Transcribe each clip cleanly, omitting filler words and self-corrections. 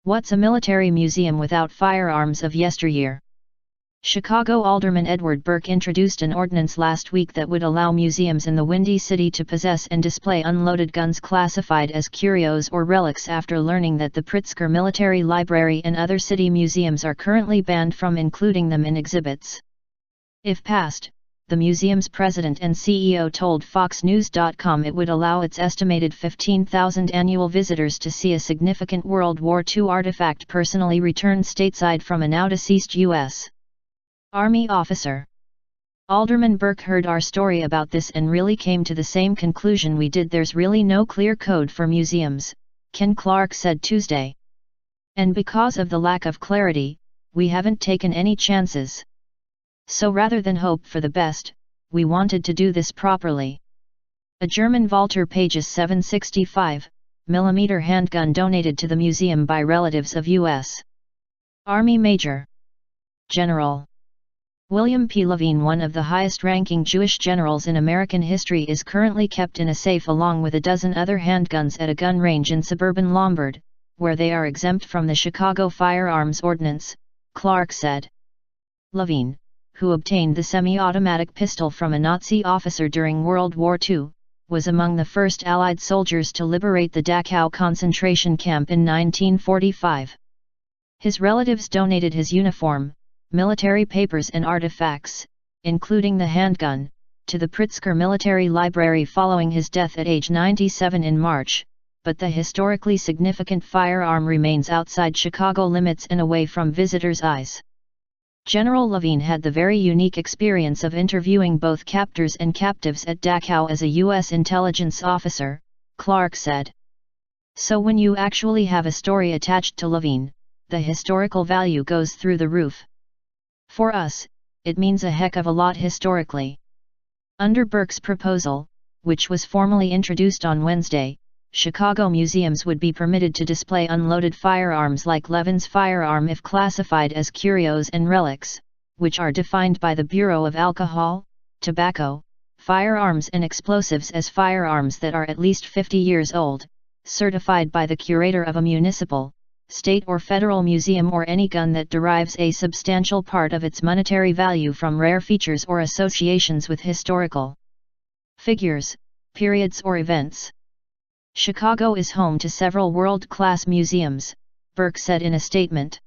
What's a military museum without firearms of yesteryear? Chicago Alderman Edward Burke introduced an ordinance last week that would allow museums in the Windy City to possess and display unloaded guns classified as curios or relics after learning that the Pritzker Military Library and other city museums are currently banned from including them in exhibits. If passed, the museum's president and CEO told FoxNews.com it would allow its estimated 15,000 annual visitors to see a significant World War II artifact personally returned stateside from a now-deceased U.S. Army officer. Alderman Burke heard our story about this and really came to the same conclusion we did. There's really no clear code for museums, Ken Clarke said Tuesday. And because of the lack of clarity, we haven't taken any chances. So rather than hope for the best, we wanted to do this properly. A German Walter Page's 7.65mm handgun donated to the museum by relatives of U.S. Army Major General William P. Levine, one of the highest-ranking Jewish generals in American history, is currently kept in a safe along with a dozen other handguns at a gun range in suburban Lombard, where they are exempt from the Chicago firearms ordinance, Clarke said. Levine, who obtained the semi-automatic pistol from a Nazi officer during World War II, was among the first Allied soldiers to liberate the Dachau concentration camp in 1945. His relatives donated his uniform, military papers and artifacts, including the handgun, to the Pritzker Military Library following his death at age 97 in March, but the historically significant firearm remains outside Chicago limits and away from visitors' eyes. General Levine had the very unique experience of interviewing both captors and captives at Dachau as a U.S. intelligence officer, Clarke said. So when you actually have a story attached to Levine, the historical value goes through the roof. For us, it means a heck of a lot historically. Under Burke's proposal, which was formally introduced on Wednesday, Chicago museums would be permitted to display unloaded firearms like Levin's firearm if classified as curios and relics, which are defined by the Bureau of Alcohol, Tobacco, Firearms and Explosives as firearms that are at least 50 years old, certified by the curator of a municipal, state or federal museum, or any gun that derives a substantial part of its monetary value from rare features or associations with historical figures, periods or events. Chicago is home to several world-class museums, Burke said in a statement.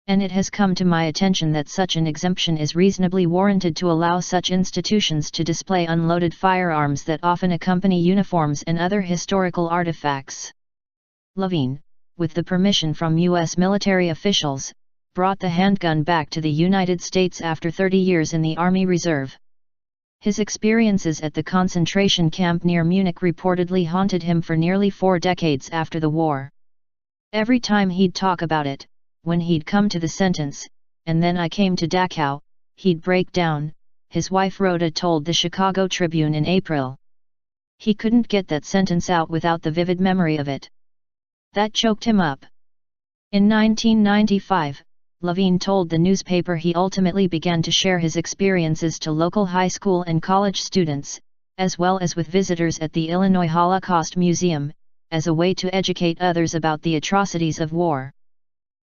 And it has come to my attention that such an exemption is reasonably warranted to allow such institutions to display unloaded firearms that often accompany uniforms and other historical artifacts. Levine, with the permission from U.S. military officials, brought the handgun back to the United States after 30 years in the Army Reserve. His experiences at the concentration camp near Munich reportedly haunted him for nearly 4 decades after the war. Every time he'd talk about it, when he'd come to the sentence, "and then I came to Dachau," he'd break down, his wife Rhoda told the Chicago Tribune in April. He couldn't get that sentence out without the vivid memory of it. That choked him up. In 1995, Levine told the newspaper he ultimately began to share his experiences to local high school and college students, as well as with visitors at the Illinois Holocaust Museum, as a way to educate others about the atrocities of war.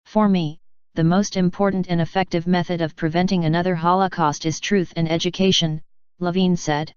For me, the most important and effective method of preventing another Holocaust is truth and education, Levine said.